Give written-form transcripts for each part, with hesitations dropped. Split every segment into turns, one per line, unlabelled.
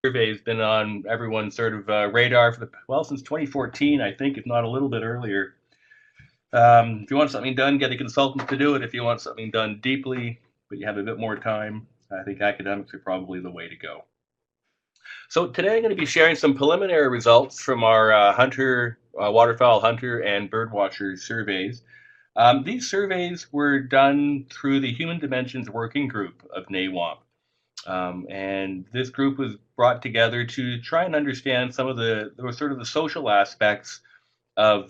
survey has been on everyone's sort of radar for since 2014, I think, if not a little bit earlier. If you want something done, get a consultant to do it. If you want something done deeply, but you have a bit more time, I think academics are probably the way to go. So today I'm going to be sharing some preliminary results from our waterfowl hunter and birdwatcher surveys. These surveys were done through the Human Dimensions Working Group of NAWMP. And this group was brought together to try and understand some of the social aspects of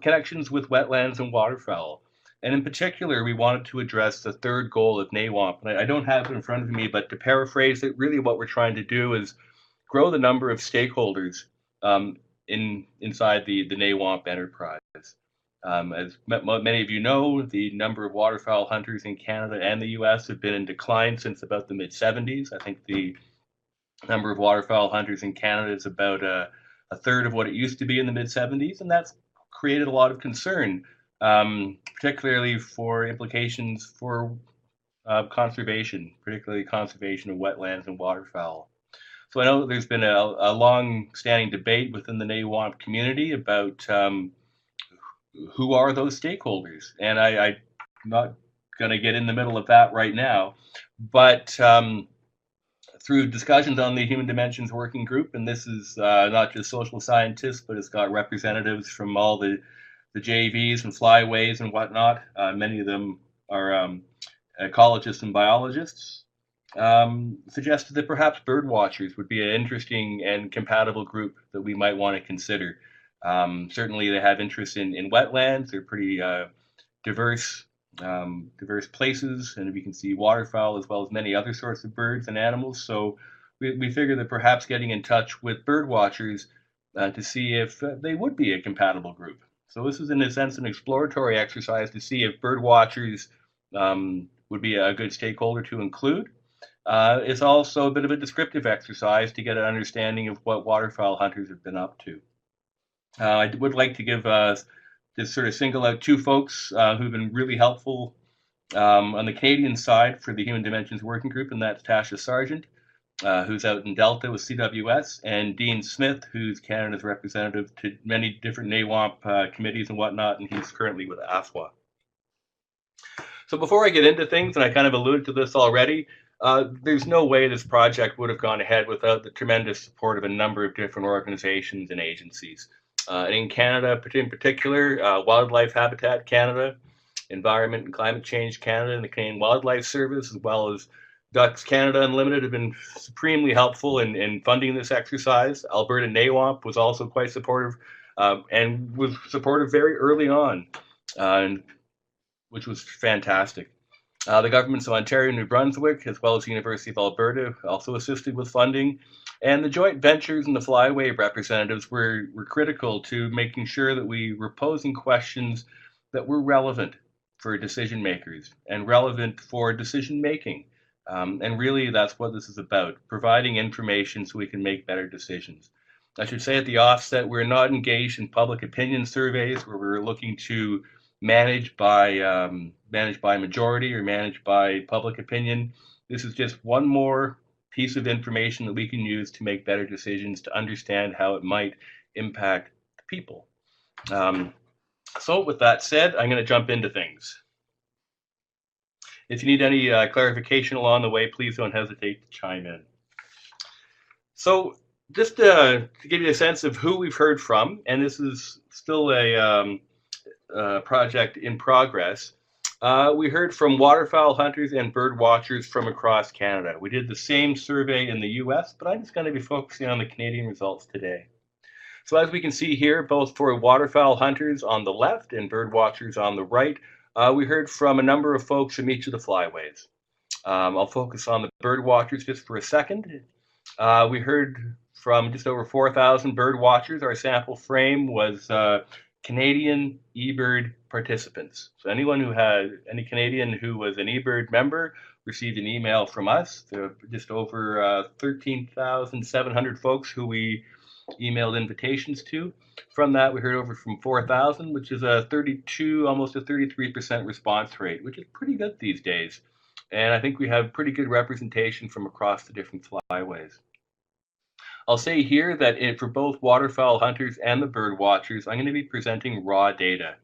connections with wetlands and waterfowl. And in particular, we wanted to address the third goal of NAWMP. And I don't have it in front of me, but to paraphrase it, really what we're trying to do is grow the number of stakeholders inside the NAWMP enterprise. As many of you know, the number of waterfowl hunters in Canada and the US have been in decline since about the mid-70s. I think the number of waterfowl hunters in Canada is about a third of what it used to be in the mid-70s, and that's created a lot of concern, particularly for implications for conservation, particularly conservation of wetlands and waterfowl. So I know that there's been a long-standing debate within the NAWMP community about who are those stakeholders, and I'm not going to get in the middle of that right now, but through discussions on the Human Dimensions Working Group, and this is not just social scientists, but it's got representatives from all the JVs and flyways and whatnot. Many of them are ecologists and biologists. Suggested that perhaps birdwatchers would be an interesting and compatible group that we might want to consider. Certainly they have interest in wetlands. They're pretty diverse places, and we can see waterfowl as well as many other sorts of birds and animals. So we figure that perhaps getting in touch with birdwatchers to see if they would be a compatible group. So this is in a sense an exploratory exercise to see if birdwatchers would be a good stakeholder to include. It's also a bit of a descriptive exercise to get an understanding of what waterfowl hunters have been up to. I would like to give just sort of single out two folks who've been really helpful on the Canadian side for the Human Dimensions Working Group, and that's Tasha Sargent, who's out in Delta with CWS, and Dean Smith, who's Canada's representative to many different NAWMP committees and whatnot, and he's currently with AFWA. So before I get into things, and I kind of alluded to this already, there's no way this project would have gone ahead without the tremendous support of a number of different organizations and agencies. In Canada, in particular, Wildlife Habitat Canada, Environment and Climate Change Canada, and the Canadian Wildlife Service, as well as Ducks Canada Unlimited, have been supremely helpful in funding this exercise. Alberta NAWMP was also quite supportive and was supportive very early on, which was fantastic. The governments of Ontario and New Brunswick, as well as the University of Alberta, also assisted with funding. And the joint ventures and the flyway representatives were critical to making sure that we were posing questions that were relevant for decision makers and relevant for decision making. And really, that's what this is about, providing information so we can make better decisions. I should say at the offset, we're not engaged in public opinion surveys where we're looking to manage by majority or manage by public opinion. This is just one more piece of information that we can use to make better decisions, to understand how it might impact the people. So with that said, I'm going to jump into things. If you need any clarification along the way, please don't hesitate to chime in. So just to give you a sense of who we've heard from, and this is still a project in progress, we heard from waterfowl hunters and bird watchers from across Canada. We did the same survey in the US, but I'm just going to be focusing on the Canadian results today. So as we can see here, both for waterfowl hunters on the left and bird watchers on the right, we heard from a number of folks from each of the flyways. I'll focus on the bird watchers just for a second. We heard from just over 4,000 bird watchers. Our sample frame was Canadian eBird participants. So anyone who had any Canadian who was an eBird member received an email from us. There were just over 13,700 folks who we emailed invitations to. From that, we heard over from 4,000, which is a 32, almost a 33% response rate, which is pretty good these days. And I think we have pretty good representation from across the different flyways. I'll say here that for both waterfowl hunters and the bird watchers, I'm going to be presenting raw data.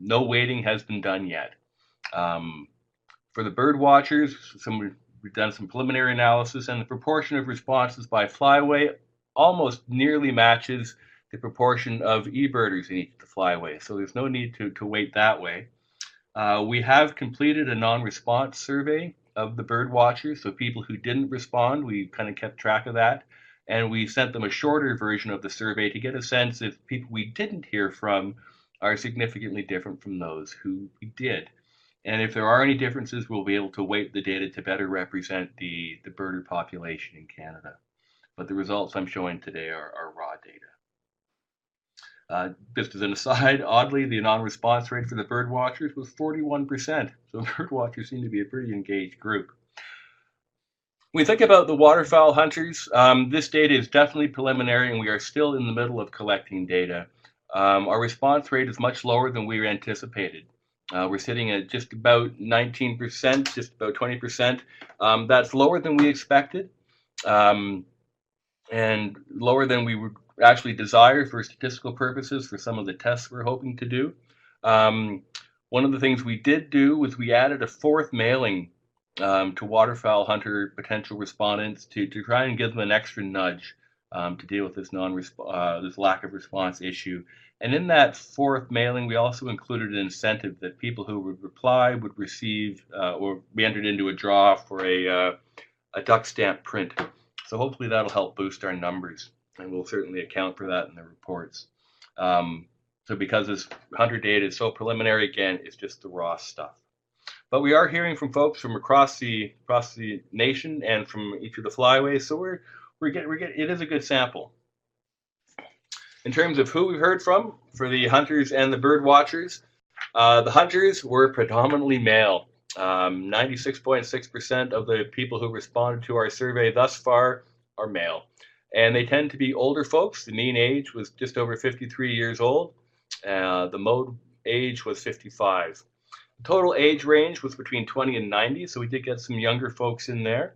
No weighting has been done yet. For the bird watchers, we've done some preliminary analysis, and the proportion of responses by flyway almost nearly matches the proportion of eBirders in each of the flyways. So there's no need to weight that way. We have completed a non-response survey of the bird watchers, so people who didn't respond, we kind of kept track of that, and we sent them a shorter version of the survey to get a sense if people we didn't hear from are significantly different from those who we did. And if there are any differences, we'll be able to weight the data to better represent the birder population in Canada. But the results I'm showing today are raw data. Just as an aside, oddly, the non-response rate for the bird watchers was 41%. So bird watchers seem to be a pretty engaged group. When we think about the waterfowl hunters, this data is definitely preliminary, and we are still in the middle of collecting data. Our response rate is much lower than we anticipated. We're sitting at just about 19%, just about 20%. That's lower than we expected, and lower than we would actually desire for statistical purposes for some of the tests we're hoping to do. One of the things we did do was we added a fourth mailing to waterfowl hunter potential respondents to try and give them an extra nudge to deal with this this lack of response issue. And in that fourth mailing, we also included an incentive that people who would reply would receive, or we entered into a draw for a duck stamp print. So hopefully that'll help boost our numbers, and we'll certainly account for that in the reports. So because this hunter data is so preliminary, again, it's just the raw stuff. But we are hearing from folks from across the nation and from each of the flyways, so it is a good sample. In terms of who we've heard from for the hunters and the bird watchers, the hunters were predominantly male. 96.6% of the people who responded to our survey thus far are male. And they tend to be older folks. The mean age was just over 53 years old. The mode age was 55. The total age range was between 20 and 90, so we did get some younger folks in there.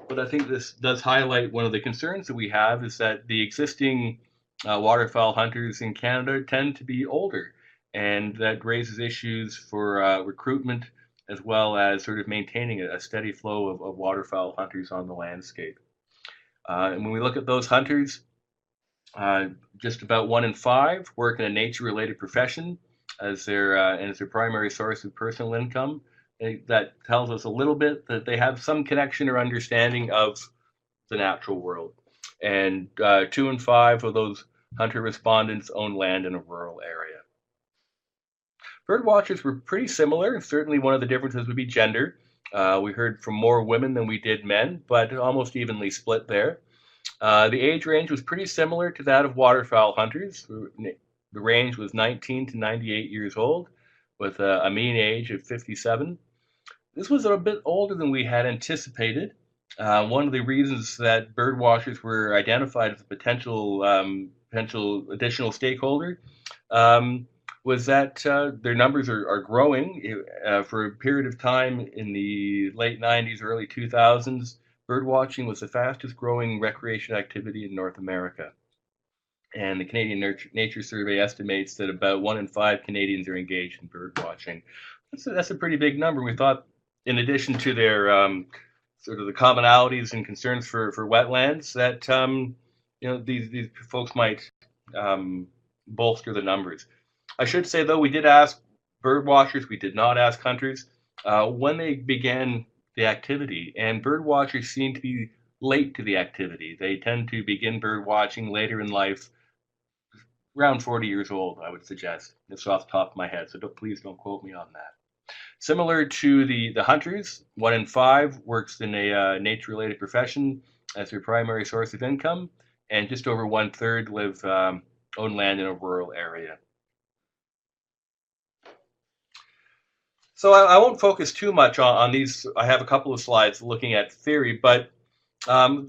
But I think this does highlight one of the concerns that we have, is that the existing waterfowl hunters in Canada tend to be older, and that raises issues for recruitment, as well as sort of maintaining a steady flow of waterfowl hunters on the landscape. And when we look at those hunters, just about 1 in 5 work in a nature-related profession as their primary source of personal income. That tells us a little bit that they have some connection or understanding of the natural world. And 2 in 5 of those hunter respondents own land in a rural area. Bird watchers were pretty similar. Certainly one of the differences would be gender. We heard from more women than we did men, but almost evenly split there. The age range was pretty similar to that of waterfowl hunters. The range was 19 to 98 years old, with a mean age of 57. This was a bit older than we had anticipated. One of the reasons that bird watchers were identified as a potential additional stakeholder was that their numbers are growing. For a period of time in the late 90s, early 2000s, bird watching was the fastest growing recreation activity in North America. And the Canadian Nature Survey estimates that about 1 in 5 Canadians are engaged in bird watching. That's a pretty big number. We thought, in addition to their sort of the commonalities and concerns for wetlands, that these folks might bolster the numbers. I should say, though, we did ask bird watchers, we did not ask hunters, when they began the activity, and bird watchers seem to be late to the activity. They tend to begin bird watching later in life, around 40 years old, I would suggest. It's off the top of my head, so please don't quote me on that. Similar to the hunters, 1 in 5 works in a nature-related profession as their primary source of income, and just over 1/3 own land in a rural area. So I won't focus too much on these. I have a couple of slides looking at theory, but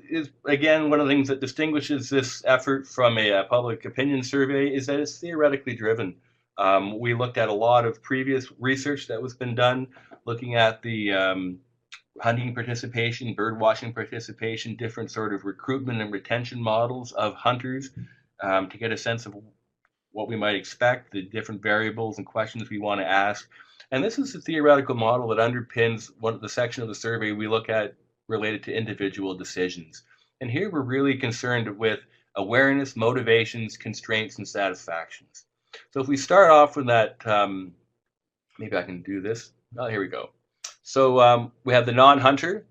is again, one of the things that distinguishes this effort from a public opinion survey is that it's theoretically driven. We looked at a lot of previous research that was been done, looking at the hunting participation, bird watching participation, different sort of recruitment and retention models of hunters to get a sense of what we might expect, the different variables and questions we want to ask. And this is a theoretical model that underpins one of the section of the survey we look at related to individual decisions. And here we're really concerned with awareness, motivations, constraints, and satisfactions. So if we start off with that, maybe I can do this. Oh, here we go. So we have the non-hunter,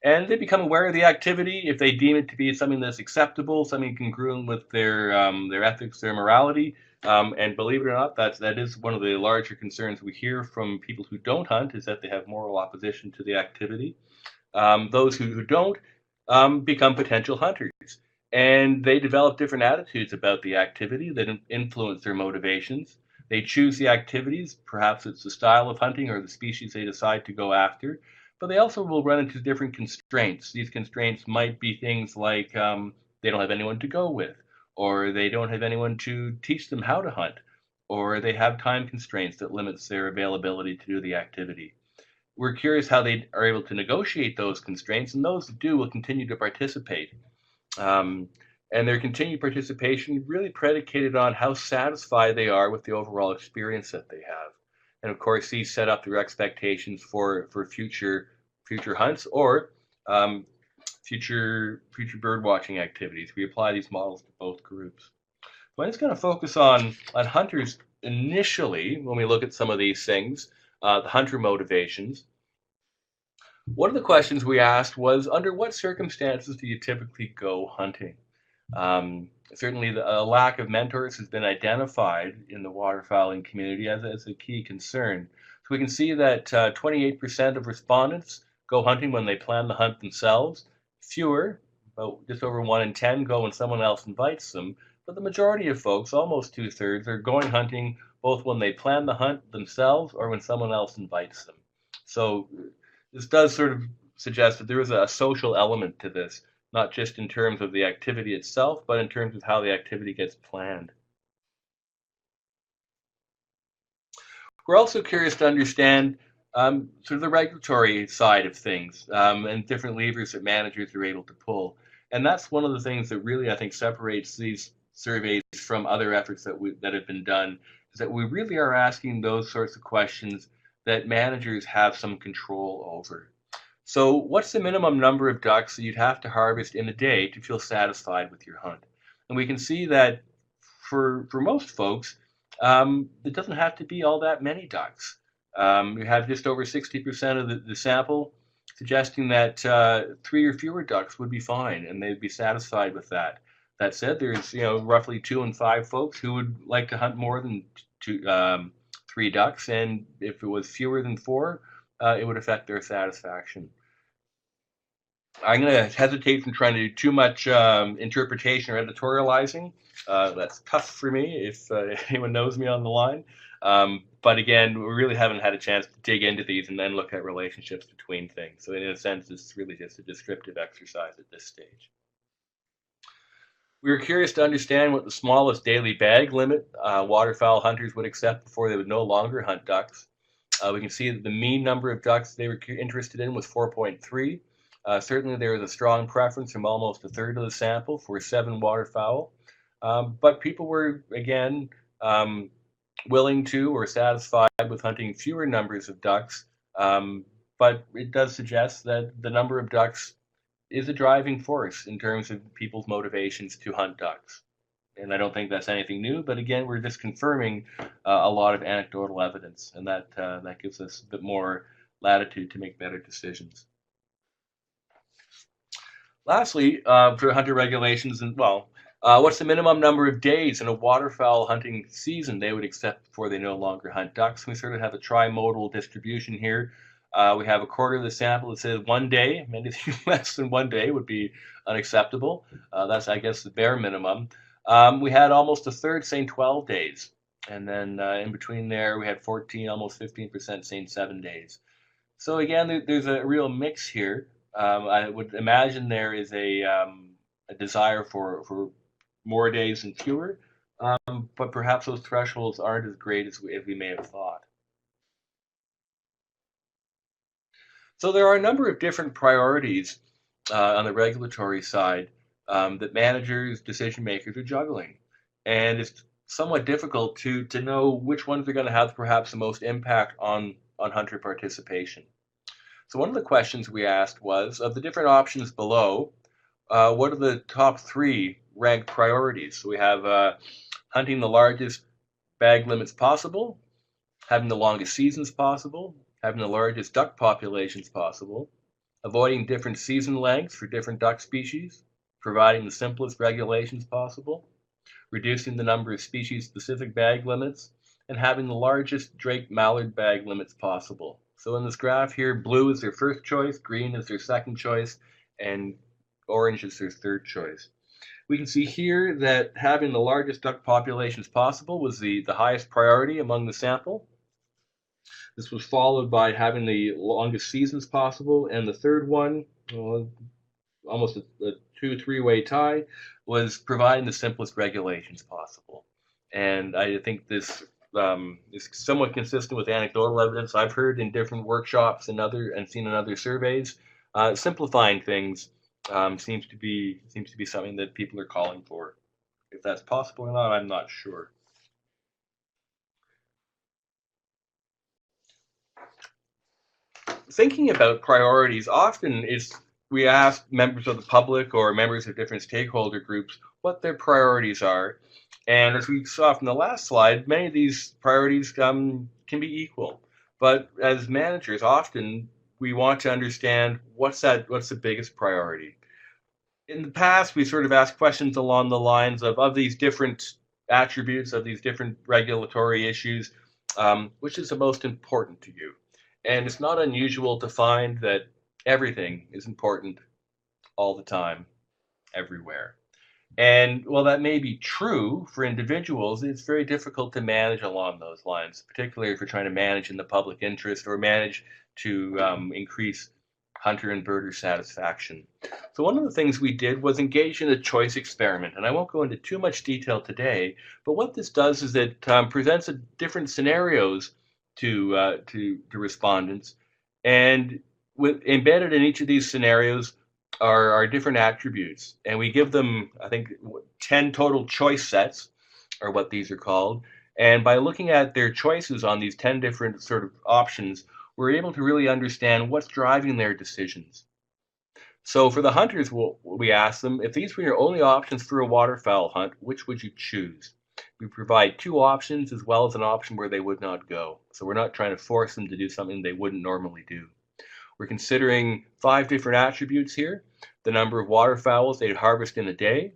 and they become aware of the activity if they deem it to be something that's acceptable, something congruent with their ethics, their morality. And believe it or not, that is one of the larger concerns we hear from people who don't hunt, is that they have moral opposition to the activity. Those who don't become potential hunters, and they develop different attitudes about the activity that influence their motivations. They choose the activities, perhaps it's the style of hunting or the species they decide to go after, but they also will run into different constraints. These constraints might be things like they don't have anyone to go with, or they don't have anyone to teach them how to hunt, or they have time constraints that limits their availability to do the activity. We're curious how they are able to negotiate those constraints, and those that do will continue to participate. Um, and their continued participation really predicated on how satisfied they are with the overall experience that they have. And of course, these set up their expectations for future hunts or future bird watching activities. We apply these models to both groups. So I'm just going to focus on hunters initially when we look at some of these things, the hunter motivations. One of the questions we asked was, under what circumstances do you typically go hunting? Certainly, a lack of mentors has been identified in the waterfowling community as a key concern. So we can see that 28% of respondents go hunting when they plan the hunt themselves. Fewer, about just over 1 in 10, go when someone else invites them. But the majority of folks, almost 2/3, are going hunting both when they plan the hunt themselves or when someone else invites them. So this does sort of suggest that there is a social element to this, not just in terms of the activity itself, but in terms of how the activity gets planned. We're also curious to understand sort of the regulatory side of things and different levers that managers are able to pull. And that's one of the things that really, I think, separates these surveys from other efforts that have been done, is that we really are asking those sorts of questions that managers have some control over. So what's the minimum number of ducks that you'd have to harvest in a day to feel satisfied with your hunt? And we can see that for most folks, it doesn't have to be all that many ducks. You have just over 60% of the sample suggesting that 3 or fewer ducks would be fine, and they'd be satisfied with that. That said, there's roughly 2 in 5 folks who would like to hunt more than 3 ducks, and if it was fewer than 4, it would affect their satisfaction. I'm going to hesitate from trying to do too much interpretation or editorializing. That's tough for me if anyone knows me on the line. But again, we really haven't had a chance to dig into these and then look at relationships between things. So in a sense, it's really just a descriptive exercise at this stage. We were curious to understand what the smallest daily bag limit waterfowl hunters would accept before they would no longer hunt ducks. We can see that the mean number of ducks they were interested in was 4.3. Certainly there was a strong preference from almost 1/3 of the sample for 7 waterfowl. But people were, again, willing to or satisfied with hunting fewer numbers of ducks. But it does suggest that the number of ducks is a driving force in terms of people's motivations to hunt ducks. And I don't think that's anything new, but again, we're just confirming a lot of anecdotal evidence, and that gives us a bit more latitude to make better decisions. Lastly, for hunter regulations, and what's the minimum number of days in a waterfowl hunting season they would accept before they no longer hunt ducks? We sort of have a trimodal distribution here. We have 1/4 of the sample that says 1 day. Anything less than 1 day would be unacceptable. That's, I guess, the bare minimum. We had almost 1/3 saying 12 days. And then in between there, we had 14, almost 15% saying 7 days. So again, there's a real mix here. I would imagine there is a desire for more days and fewer, but perhaps those thresholds aren't as great as we may have thought. So there are a number of different priorities on the regulatory side that managers, decision makers are juggling. And it's somewhat difficult to know which ones are going to have perhaps the most impact on hunter participation. So one of the questions we asked was, of the different options below, what are the top three ranked priorities? So we have hunting the largest bag limits possible, having the longest seasons possible, having the largest duck populations possible, avoiding different season lengths for different duck species, providing the simplest regulations possible, reducing the number of species-specific bag limits, and having the largest drake mallard bag limits possible. So in this graph here, blue is their first choice, green is their second choice, and orange is their third choice. We can see here that having the largest duck populations possible was the highest priority among the sample. This was followed by having the longest seasons possible, and the third one, almost a 2-3-way tie, was providing the simplest regulations possible. And I think this is somewhat consistent with anecdotal evidence I've heard in different workshops and seen in other surveys. Simplifying things seems to be something that people are calling for. If that's possible or not, I'm not sure. Thinking about priorities, often we ask members of the public or members of different stakeholder groups what their priorities are. And as we saw from the last slide, many of these priorities can be equal. But as managers, often we want to understand what's the biggest priority. In the past, we sort of asked questions along the lines of these different attributes, of these different regulatory issues, which is the most important to you? And it's not unusual to find that everything is important all the time, everywhere. And while that may be true for individuals, it's very difficult to manage along those lines, particularly if you're trying to manage in the public interest or manage to increase hunter and birder satisfaction. So one of the things we did was engage in a choice experiment, and I won't go into too much detail today, but what this does is it presents different scenarios to respondents, and embedded in each of these scenarios are different attributes, and we give them, I think, 10 total choice sets, are what these are called. And by looking at their choices on these 10 different sort of options, we're able to really understand what's driving their decisions. So for the hunters, we ask them, if these were your only options for a waterfowl hunt, which would you choose? We provide 2 options as well as an option where they would not go. So we're not trying to force them to do something they wouldn't normally do. We're considering 5 different attributes here: the number of waterfowls they'd harvest in a day,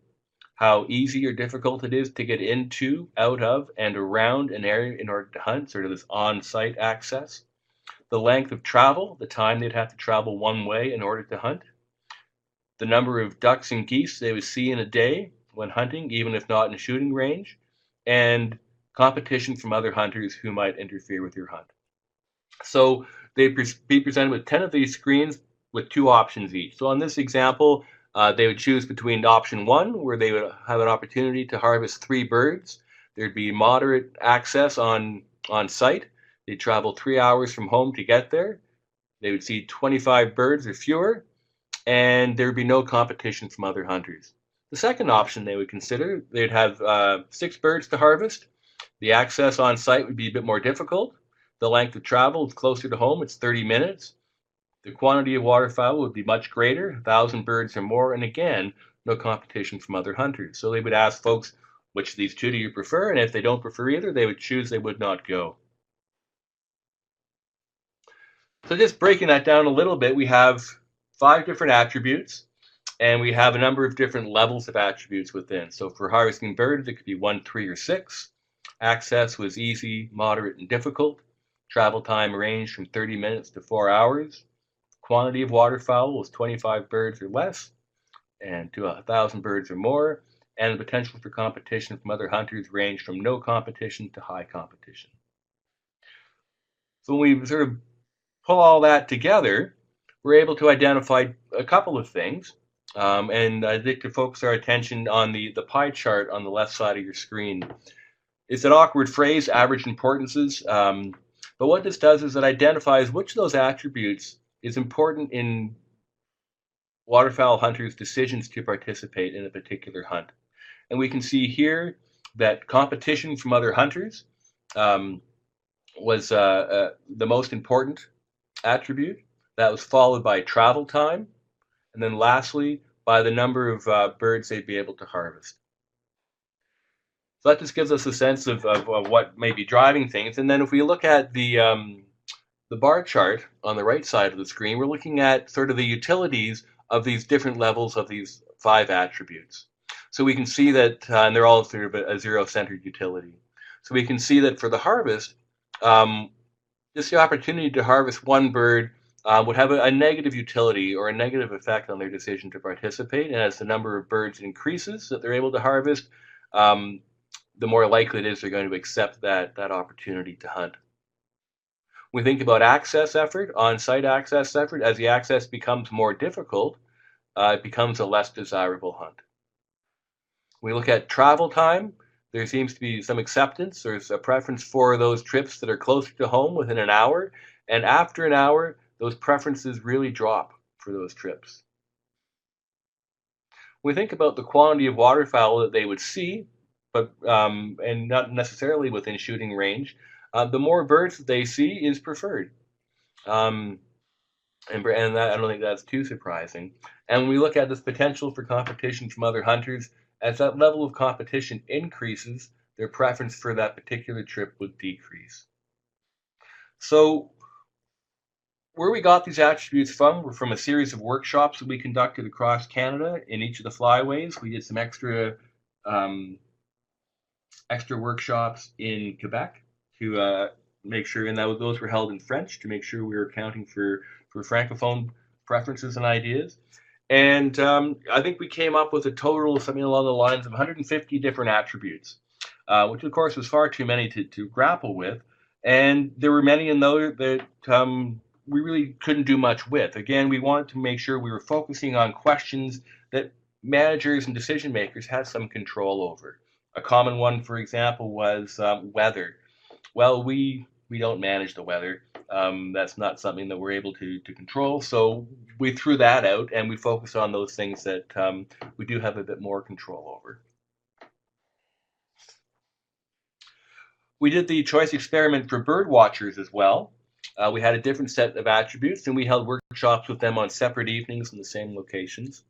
how easy or difficult it is to get into, out of, and around an area in order to hunt, sort of this on-site access, the length of travel, the time they'd have to travel one way in order to hunt, the number of ducks and geese they would see in a day when hunting, even if not in a shooting range, and competition from other hunters who might interfere with your hunt. So they'd be presented with 10 of these screens with 2 options each. So on this example, they would choose between option 1, where they would have an opportunity to harvest 3 birds. There'd be moderate access on site. They'd travel 3 hours from home to get there. They would see 25 birds or fewer, and there would be no competition from other hunters. The second option they would consider, they'd have 6 birds to harvest. The access on site would be a bit more difficult. The length of travel is closer to home, it's 30 minutes. The quantity of waterfowl would be much greater, 1,000 birds or more, and again, no competition from other hunters. So they would ask folks, which of these 2 do you prefer? And if they don't prefer either, they would choose they would not go. So just breaking that down a little bit, we have 5 different attributes, and we have a number of different levels of attributes within. So for harvesting birds, it could be 1, 3, or 6. Access was easy, moderate, and difficult. Travel time ranged from 30 minutes to 4 hours. Quantity of waterfowl was 25 birds or less, and to 1,000 birds or more. And the potential for competition from other hunters ranged from no competition to high competition. So when we sort of pull all that together, we're able to identify a couple of things. And I'd like to focus our attention on the pie chart on the left side of your screen. It's an awkward phrase, average importances. But what this does is it identifies which of those attributes is important in waterfowl hunters' decisions to participate in a particular hunt. And we can see here that competition from other hunters was the most important attribute. That was followed by travel time, and then lastly, by the number of birds they'd be able to harvest. So that just gives us a sense of what may be driving things. And then if we look at the bar chart on the right side of the screen, we're looking at sort of the utilities of these different levels of these 5 attributes. So we can see that, and they're all sort of a zero-centered utility. So we can see that for the harvest, just the opportunity to harvest one bird would have a negative utility or a negative effect on their decision to participate. And as the number of birds increases that they're able to harvest, the more likely it is they're going to accept that opportunity to hunt. When we think about access effort, on-site access effort, as the access becomes more difficult, it becomes a less desirable hunt. When we look at travel time, there seems to be some acceptance. There's a preference for those trips that are closer to home within an hour. And after an hour, those preferences really drop for those trips. When we think about the quantity of waterfowl that they would see, but and not necessarily within shooting range, the more birds that they see is preferred. And that, I don't think that's too surprising. And when we look at this potential for competition from other hunters, as that level of competition increases, their preference for that particular trip would decrease. So where we got these attributes from were from a series of workshops that we conducted across Canada in each of the flyways. We did some extra workshops in Quebec to make sure, and those were held in French to make sure we were accounting for Francophone preferences and ideas. And I think we came up with a total of something along the lines of 150 different attributes, which of course was far too many to grapple with. And there were many in those that we really couldn't do much with. Again, we wanted to make sure we were focusing on questions that managers and decision makers had some control over. A common one, for example, was weather. Well, we don't manage the weather. That's not something that we're able to control. So we threw that out and we focused on those things that we do have a bit more control over. We did the choice experiment for birdwatchers as well. We had a different set of attributes and we held workshops with them on separate evenings in the same locations.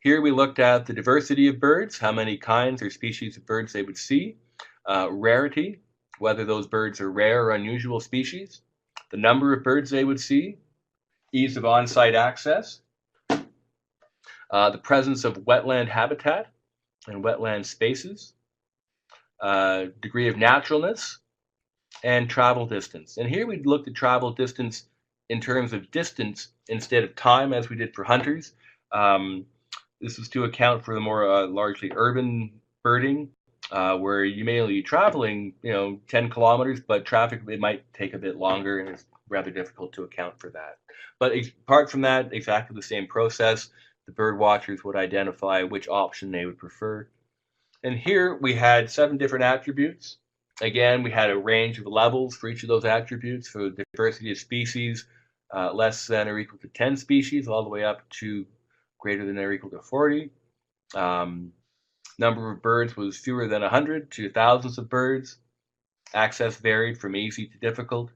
Here we looked at the diversity of birds, how many kinds or species of birds they would see, rarity, whether those birds are rare or unusual species, the number of birds they would see, ease of on-site access, the presence of wetland habitat and wetland spaces, degree of naturalness, and travel distance. And here we looked at travel distance in terms of distance instead of time, as we did for hunters. This was to account for the more largely urban birding, where you may only be traveling, 10 kilometers, but traffic, it might take a bit longer, and it's rather difficult to account for that. But apart from that, exactly the same process. The bird watchers would identify which option they would prefer. And here we had 7 different attributes. Again, we had a range of levels for each of those attributes for the diversity of species, less than or equal to 10 species, all the way up to greater than or equal to 40. Number of birds was fewer than 100 to thousands of birds. Access varied from easy to difficult.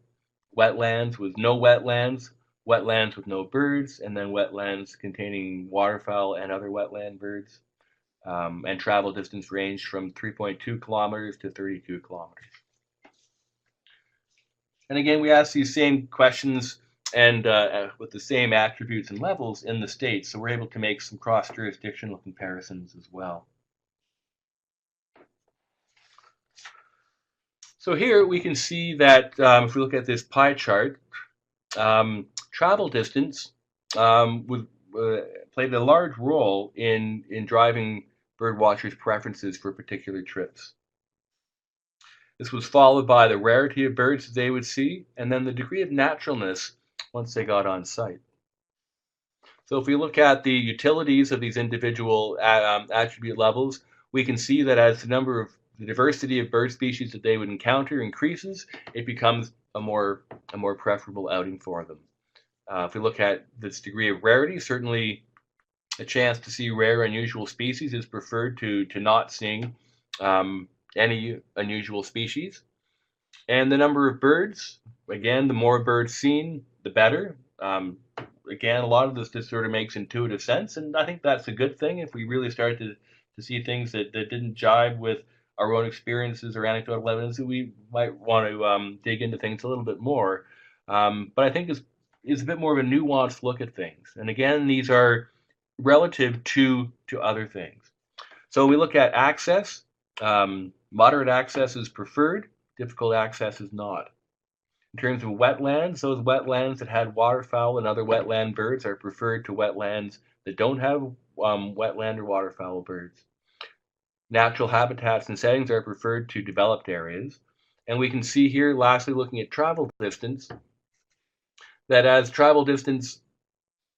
Wetlands with no wetlands, wetlands with no birds, and then wetlands containing waterfowl and other wetland birds. And travel distance ranged from 3.2 kilometers to 32 kilometers. And again, we asked these same questions and with the same attributes and levels in the states, so we're able to make some cross-jurisdictional comparisons as well. So here we can see that if we look at this pie chart, travel distance played a large role in driving birdwatchers' preferences for particular trips. This was followed by the rarity of birds that they would see, and then the degree of naturalness once they got on site. So if we look at the utilities of these individual attribute levels, we can see that as the diversity of bird species that they would encounter increases, it becomes a more preferable outing for them. If we look at this degree of rarity, certainly a chance to see rare, unusual species is preferred to not seeing any unusual species. And the number of birds, again, the more birds seen, the better. Again, a lot of this just sort of makes intuitive sense, and I think that's a good thing if we really start to see things that didn't jive with our own experiences or anecdotal evidence. We might want to dig into things a little bit more. But I think it's a bit more of a nuanced look at things. And again, these are relative to other things. So we look at access. Moderate access is preferred. Difficult access is not. In terms of wetlands, those wetlands that had waterfowl and other wetland birds are preferred to wetlands that don't have wetland or waterfowl birds. Natural habitats and settings are preferred to developed areas. And we can see here, lastly, looking at travel distance, that as travel distance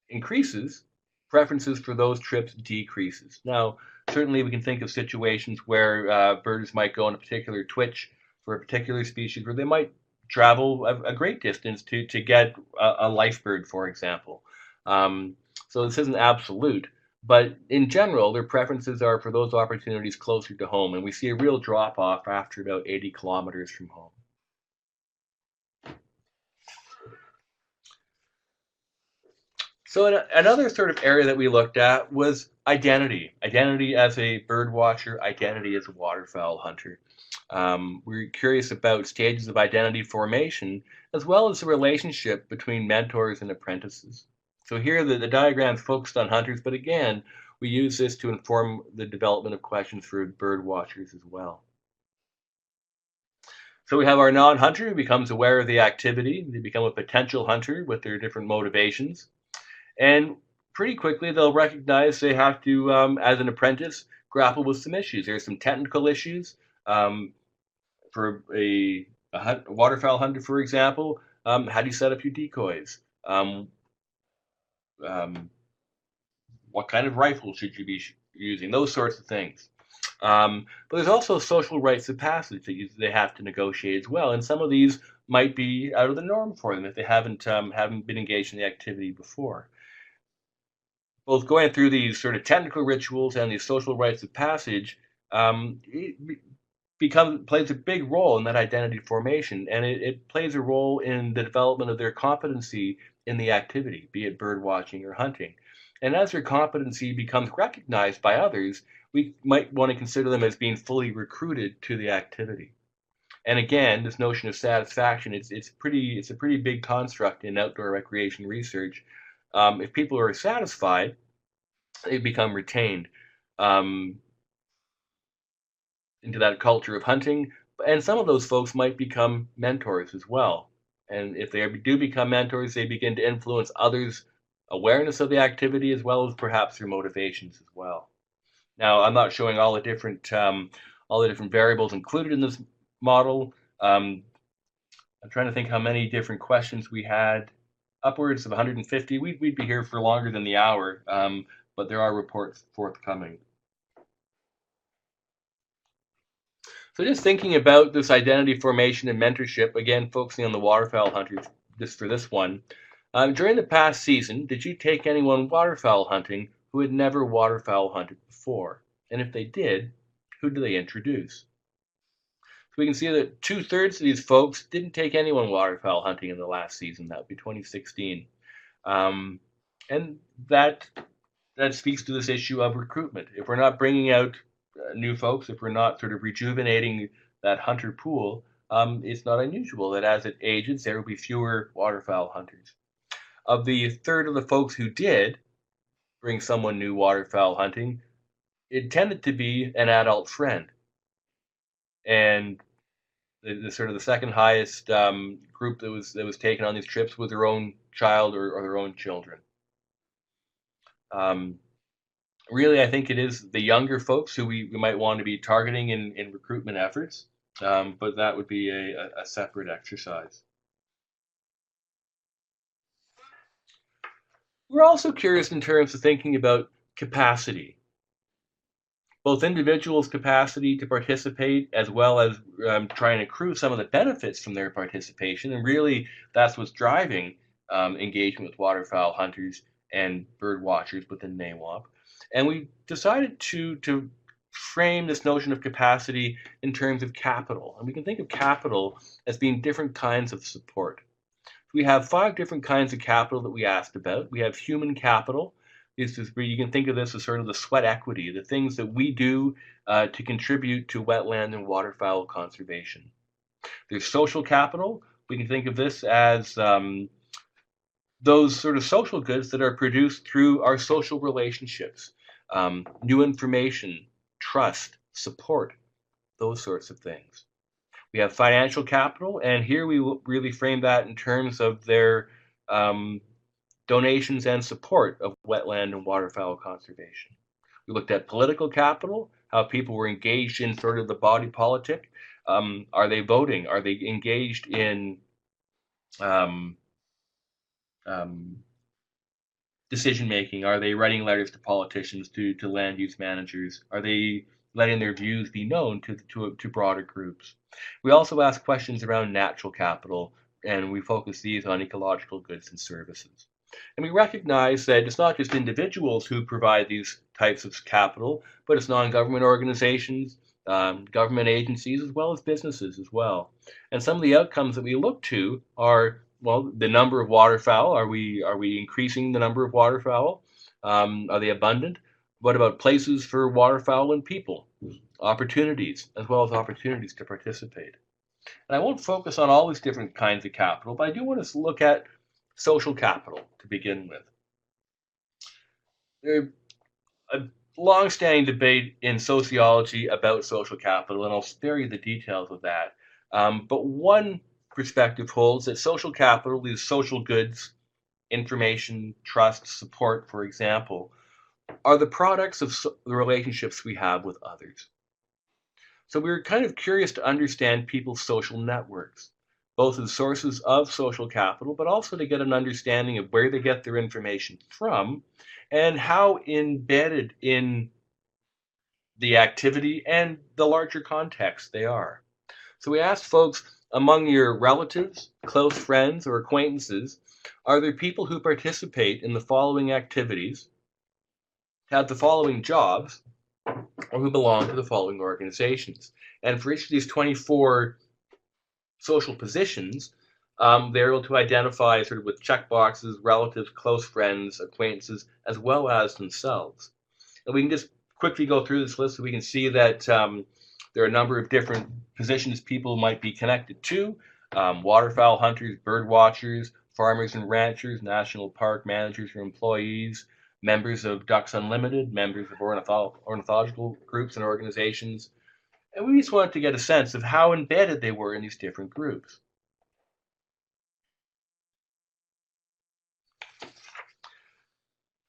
increases, preferences for those trips decreases. Now, certainly we can think of situations where birds might go on a particular twitch for a particular species where they might travel a great distance to get a life bird, for example. So this isn't absolute, but in general, their preferences are for those opportunities closer to home, and we see a real drop off after about 80 kilometers from home. So another sort of area that we looked at was identity. Identity as a bird watcher, identity as a waterfowl hunter. We're curious about stages of identity formation, as well as the relationship between mentors and apprentices. So here the diagram's focused on hunters, but again, we use this to inform the development of questions for bird watchers as well. So we have our non-hunter who becomes aware of the activity. They become a potential hunter with their different motivations. And pretty quickly, they'll recognize they have to, as an apprentice, grapple with some issues. There's some technical issues. For a waterfowl hunter, for example, how do you set up your decoys? What kind of rifle should you be using? Those sorts of things. But there's also social rites of passage that they have to negotiate as well, and some of these might be out of the norm for them if they haven't been engaged in the activity before. Both going through these sort of technical rituals and these social rites of passage plays a big role in that identity formation, and it plays a role in the development of their competency in the activity, be it bird watching or hunting. And as their competency becomes recognized by others, we might want to consider them as being fully recruited to the activity. And again, this notion of satisfaction, it's a pretty big construct in outdoor recreation research. If people are satisfied, they become retained into that culture of hunting. And some of those folks might become mentors as well. And if they do become mentors, they begin to influence others' awareness of the activity as well as perhaps their motivations as well. Now, I'm not showing all the different variables included in this model. I'm trying to think how many different questions we had. Upwards of 150. We'd be here for longer than the hour, but there are reports forthcoming. So just thinking about this identity formation and mentorship, again, focusing on the waterfowl hunters just for this one. During the past season, did you take anyone waterfowl hunting who had never waterfowl hunted before? And if they did, who did they introduce? So we can see that 2/3 of these folks didn't take anyone waterfowl hunting in the last season. That would be 2016. And that speaks to this issue of recruitment. If we're not bringing out new folks, if we're not sort of rejuvenating that hunter pool, it's not unusual that as it ages, there will be fewer waterfowl hunters. Of the third of the folks who did bring someone new waterfowl hunting, it tended to be an adult friend. And the sort of the second highest group that was taken on these trips was their own child or their own children. Really, I think it is the younger folks who we might want to be targeting in recruitment efforts, but that would be a separate exercise. We're also curious in terms of thinking about capacity. Both individuals' capacity to participate as well as try and accrue some of the benefits from their participation. And really, that's what's driving engagement with waterfowl hunters and bird watchers within NAWMP. And we decided to frame this notion of capacity in terms of capital. And we can think of capital as being different kinds of support. We have 5 different kinds of capital that we asked about. We have human capital. This is where you can think of this as sort of the sweat equity, the things that we do to contribute to wetland and waterfowl conservation. There's social capital. We can think of this as those sort of social goods that are produced through our social relationships, new information, trust, support, those sorts of things. We have financial capital, and here we will really frame that in terms of their donations and support of wetland and waterfowl conservation. We looked at political capital, how people were engaged in sort of the body politic. Are they voting? Are they engaged in decision making? Are they writing letters to politicians, to land use managers? Are they letting their views be known to broader groups? We also ask questions around natural capital, and we focus these on ecological goods and services. And we recognize that it's not just individuals who provide these types of capital, but it's non-government organizations, government agencies, as well as businesses as well. And some of the outcomes that we look to are, well, the number of waterfowl. Are we increasing the number of waterfowl? Are they abundant? What about places for waterfowl and people? Opportunities, as well as opportunities to participate. And I won't focus on all these different kinds of capital, but I do want us to look at social capital to begin with. There's a long-standing debate in sociology about social capital, and I'll spare you the details of that. But one perspective holds that social capital, these social goods, information, trust, support, for example, are the products of the relationships we have with others. So we were kind of curious to understand people's social networks, both as sources of social capital, but also to get an understanding of where they get their information from and how embedded in the activity and the larger context they are. So we asked folks, among your relatives, close friends, or acquaintances, are there people who participate in the following activities, have the following jobs, or who belong to the following organizations? And for each of these 24 social positions, they're able to identify sort of with check boxes, relatives, close friends, acquaintances, as well as themselves. And we can just quickly go through this list so we can see that there are a number of different positions people might be connected to. Waterfowl hunters, bird watchers, farmers and ranchers, national park managers or employees, members of Ducks Unlimited, members of ornithological groups and organizations. And we just wanted to get a sense of how embedded they were in these different groups.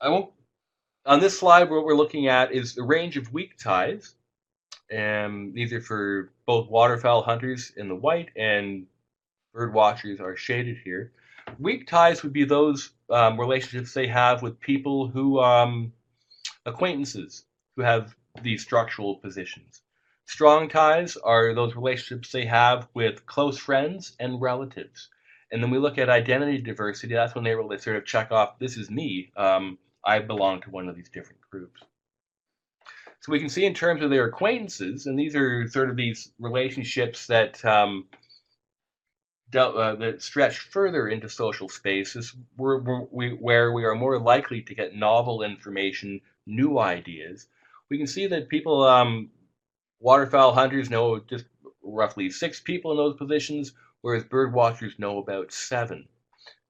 On this slide, what we're looking at is the range of weak tides. And these are for both waterfowl hunters in the white and bird watchers are shaded here. Weak ties would be those relationships they have with people who, acquaintances, who have these structural positions. Strong ties are those relationships they have with close friends and relatives. And then we look at identity diversity. That's when they really sort of check off, this is me. I belong to one of these different groups. So we can see in terms of their acquaintances, and these are sort of these relationships that that stretch further into social spaces where we are more likely to get novel information, new ideas. We can see that people, waterfowl hunters know just roughly 6 people in those positions, whereas bird watchers know about 7.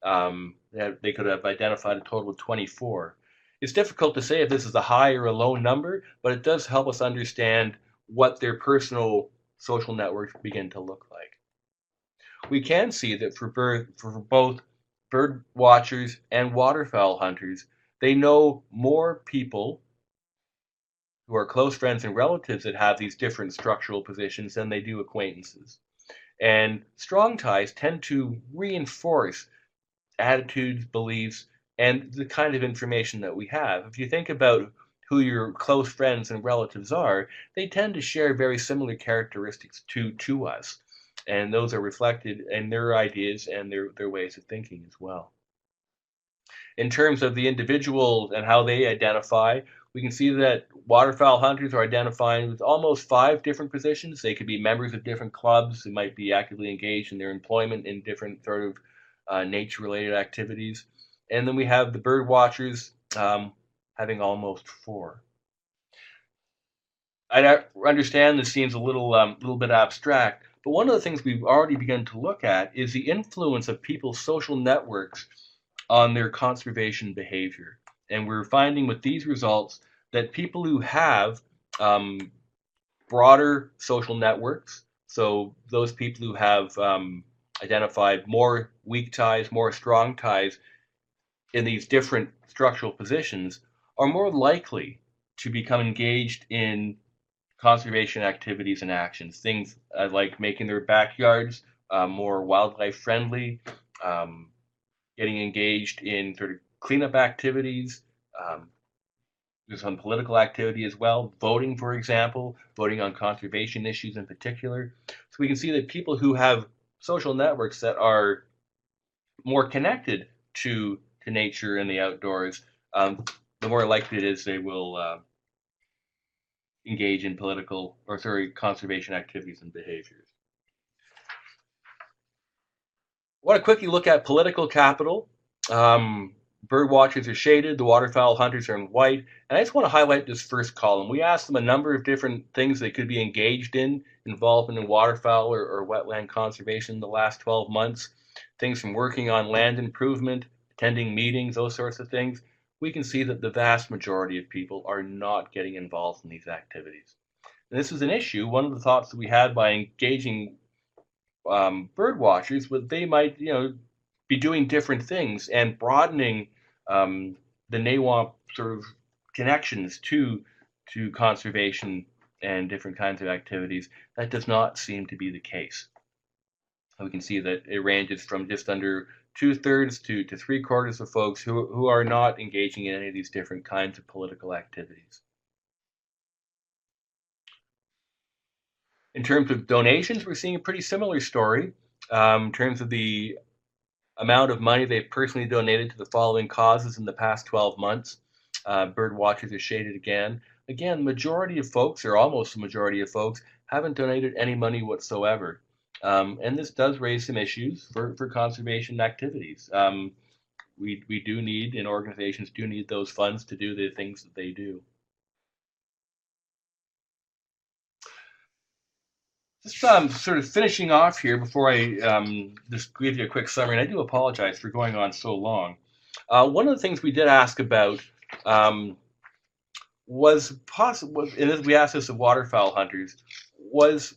They could have identified a total of 24. It's difficult to say if this is a high or a low number, but it does help us understand what their personal social networks begin to look like. We can see that for both bird watchers and waterfowl hunters, they know more people who are close friends and relatives that have these different structural positions than they do acquaintances. And strong ties tend to reinforce attitudes, beliefs, and the kind of information that we have. If you think about who your close friends and relatives are, they tend to share very similar characteristics to us. And those are reflected in their ideas and their ways of thinking as well. In terms of the individuals and how they identify, we can see that waterfowl hunters are identifying with almost 5 different positions. They could be members of different clubs. They might be actively engaged in their employment in different sort of nature-related activities. And then we have the bird watchers having almost 4. I understand this seems a little bit abstract, but one of the things we've already begun to look at is the influence of people's social networks on their conservation behavior. And we're finding with these results that people who have broader social networks, so those people who have identified more weak ties, more strong ties in these different structural positions, are more likely to become engaged in conservation activities and actions, things like making their backyards more wildlife friendly, getting engaged in sort of cleanup activities. There's some political activity as well, voting, for example, voting on conservation issues in particular. So we can see that people who have social networks that are more connected to nature and the outdoors, the more likely it is they will engage in conservation activities and behaviors. I want to quickly look at political capital. Bird watchers are shaded, the waterfowl hunters are in white, and I just want to highlight this first column. We asked them a number of different things they could be engaged in, involvement in waterfowl or wetland conservation in the last 12 months, things from working on land improvement, attending meetings, those sorts of things. We can see that the vast majority of people are not getting involved in these activities. And this is an issue. One of the thoughts that we had by engaging bird watchers was they might, be doing different things and broadening the NAWMP sort of connections to conservation and different kinds of activities. That does not seem to be the case. We can see that it ranges from just under 2/3 to 3/4 of folks who are not engaging in any of these different kinds of political activities. In terms of donations, we're seeing a pretty similar story. In terms of the amount of money they've personally donated to the following causes in the past 12 months. Bird watchers are shaded again. Again, majority of folks, or almost the majority of folks, haven't donated any money whatsoever. And this does raise some issues for conservation activities. We do need, and organizations do need those funds to do the things that they do. Just sort of finishing off here before I just give you a quick summary, and I do apologize for going on so long. One of the things we did ask about was possible, and we asked this of waterfowl hunters, was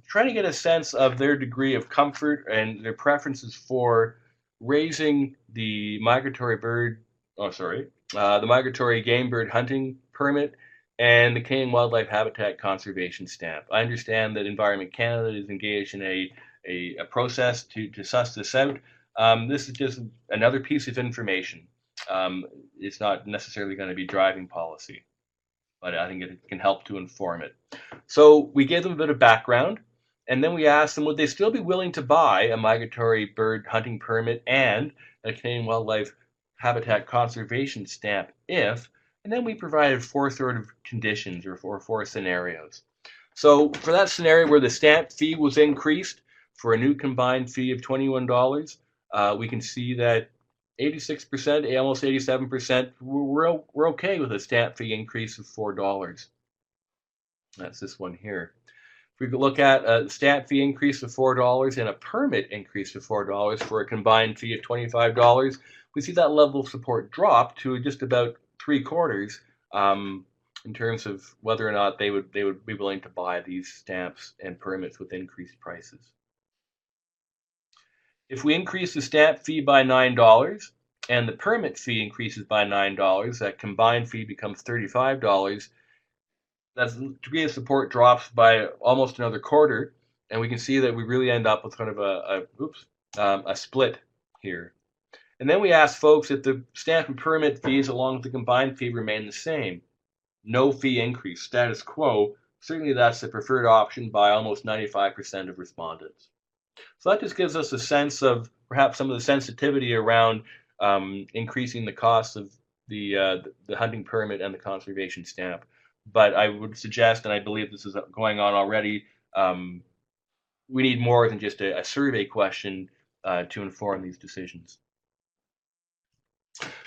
trying to get a sense of their degree of comfort and their preferences for raising the migratory game bird hunting permit and the Canadian Wildlife Habitat Conservation Stamp. I understand that Environment Canada is engaged in a process to suss this out. This is just another piece of information. It's not necessarily going to be driving policy, but I think it can help to inform it. So we gave them a bit of background, and then we asked them, would they still be willing to buy a migratory bird hunting permit and a Canadian Wildlife Habitat Conservation Stamp if, and then we provided 4 sort of conditions or 4 scenarios. So for that scenario where the stamp fee was increased for a new combined fee of $21, we can see that 86%, almost 87%, we're okay with a stamp fee increase of $4. That's this one here. If we could look at a stamp fee increase of $4 and a permit increase of $4 for a combined fee of $25, we see that level of support drop to just about 3/4 in terms of whether or not they would be willing to buy these stamps and permits with increased prices. If we increase the stamp fee by $9 and the permit fee increases by $9, that combined fee becomes $35. That degree of support drops by almost another quarter, and we can see that we really end up with kind of a split here. And then we ask folks if the stamp and permit fees along with the combined fee remain the same. No fee increase, status quo. Certainly that's the preferred option by almost 95% of respondents. So that just gives us a sense of perhaps some of the sensitivity around increasing the cost of the hunting permit and the conservation stamp. But I would suggest, and I believe this is going on already, we need more than just a survey question to inform these decisions.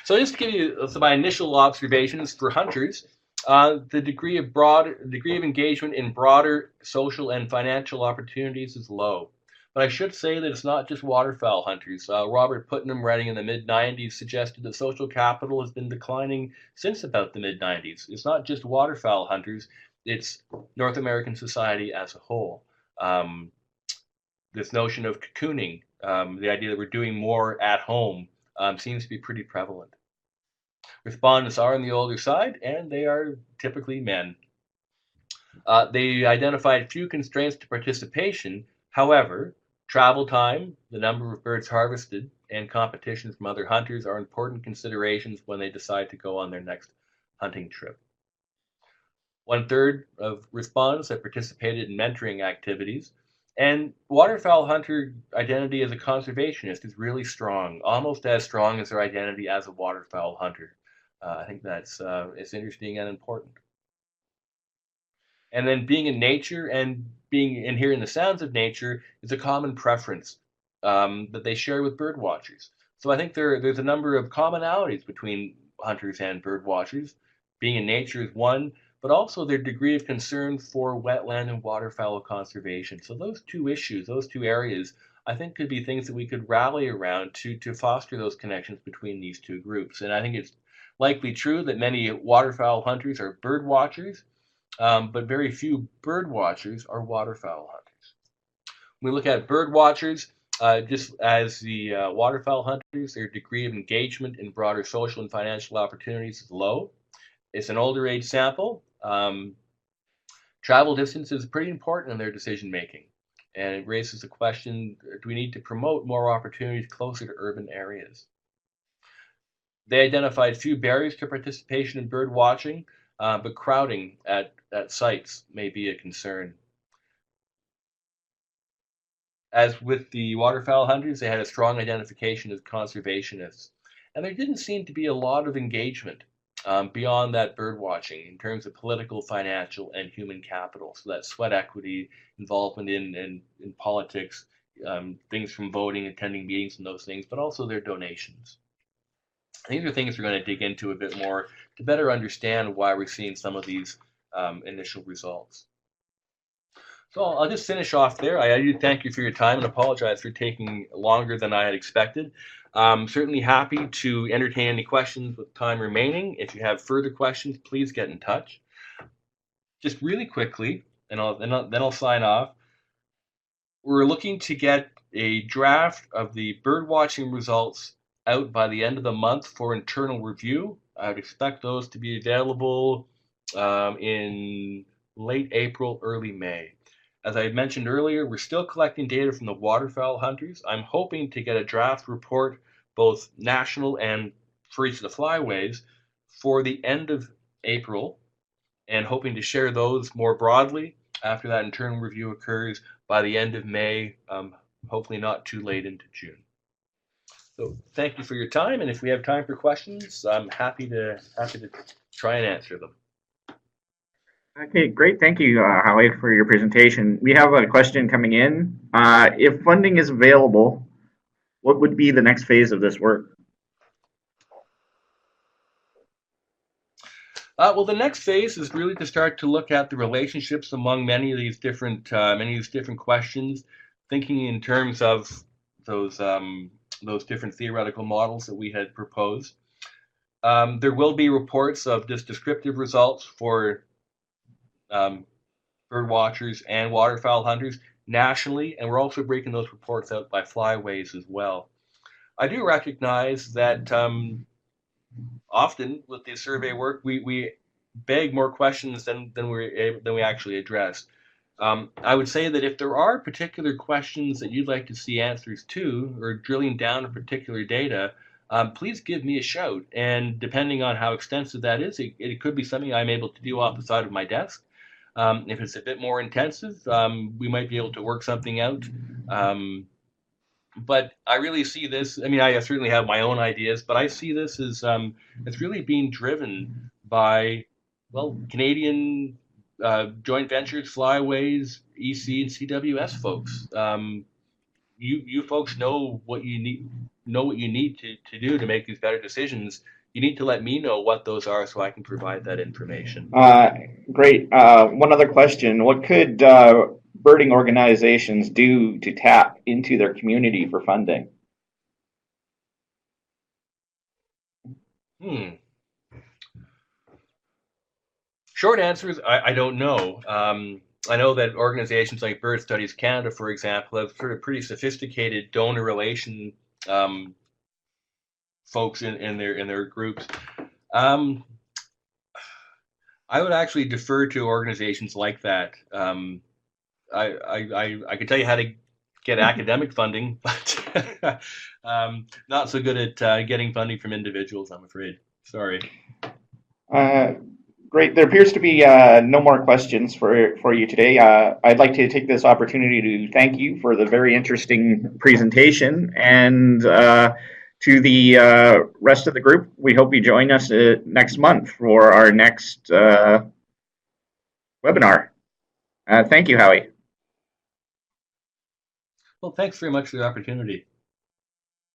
So just to give you some of my initial observations for hunters, the degree of engagement in broader social and financial opportunities is low. But I should say that it's not just waterfowl hunters. Robert Putnam, writing in the mid-90s, suggested that social capital has been declining since about the mid-90s. It's not just waterfowl hunters, it's North American society as a whole. This notion of cocooning, the idea that we're doing more at home, seems to be pretty prevalent. Respondents are on the older side, and they are typically men. They identified few constraints to participation. However, travel time, the number of birds harvested, and competition from other hunters are important considerations when they decide to go on their next hunting trip. 1/3 of respondents have participated in mentoring activities, and waterfowl hunter identity as a conservationist is really strong, almost as strong as their identity as a waterfowl hunter. I think that's it's interesting and important. And then being in nature and being in hearing the sounds of nature is a common preference that they share with bird watchers. So I think there's a number of commonalities between hunters and bird watchers. Being in nature is one, but also their degree of concern for wetland and waterfowl conservation. So those two issues, those two areas, I think could be things that we could rally around to foster those connections between these two groups. And I think it's likely true that many waterfowl hunters are bird watchers, but very few bird watchers are waterfowl hunters. When we look at bird watchers, just as the waterfowl hunters, their degree of engagement in broader social and financial opportunities is low. It's an older age sample. Travel distance is pretty important in their decision making, and it raises the question: do we need to promote more opportunities closer to urban areas? They identified few barriers to participation in bird watching, but crowding at sites may be a concern. As with the waterfowl hunters, they had a strong identification as conservationists, and there didn't seem to be a lot of engagement beyond that bird watching in terms of political, financial, and human capital. So that sweat equity, involvement in politics, things from voting, attending meetings, and those things, but also their donations. These are things we're going to dig into a bit more to better understand why we're seeing some of these initial results. So I'll just finish off there. I do thank you for your time and apologize for taking longer than I had expected. Certainly happy to entertain any questions with time remaining. If you have further questions, please get in touch. Just really quickly, and then I'll sign off. We're looking to get a draft of the birdwatching results out by the end of the month for internal review. I would expect those to be available in late April, early May. As I mentioned earlier, we're still collecting data from the waterfowl hunters. I'm hoping to get a draft report, both national and for each of the flyways, for the end of April, and hoping to share those more broadly after that internal review occurs by the end of May, hopefully not too late into June. So thank you for your time, and if we have time for questions, I'm happy to try and answer them.
Okay, great. Thank you, Howie, for your presentation. We have a question coming in. If funding is available, what would be the next phase of this work?
Well, the next phase is really to start to look at the relationships among many of these different questions, thinking in terms of those different theoretical models that we had proposed. There will be reports of just descriptive results for bird watchers and waterfowl hunters nationally, and we're also breaking those reports out by flyways as well. I do recognize that often with the survey work, we beg more questions than we actually address. I would say that if there are particular questions that you'd like to see answers to, or drilling down a particular data, please give me a shout. And depending on how extensive that is, it could be something I'm able to do off the side of my desk. If it's a bit more intensive, we might be able to work something out but I really see this. I mean, I certainly have my own ideas, but I see this as it's really being driven by, well, Canadian joint ventures, flyways, EC and CWS folks. You folks know what you need to do to make these better decisions. You need to let me know what those are so I can provide that information.
Great. One other question. What could birding organizations do to tap into their community for funding?
Hmm. Short answer is I don't know. I know that organizations like Bird Studies Canada, for example, have sort of pretty sophisticated donor relation um, folks in their groups. Um, I would actually defer to organizations like that. I can tell you how to get academic funding, but not so good at getting funding from individuals, I'm afraid. Sorry.
Uh, Great. There appears to be no more questions for you today. I'd like to take this opportunity to thank you for the very interesting presentation, and to the rest of the group, we hope you join us next month for our next webinar. Thank you, Howie.
Well, thanks very much for the opportunity.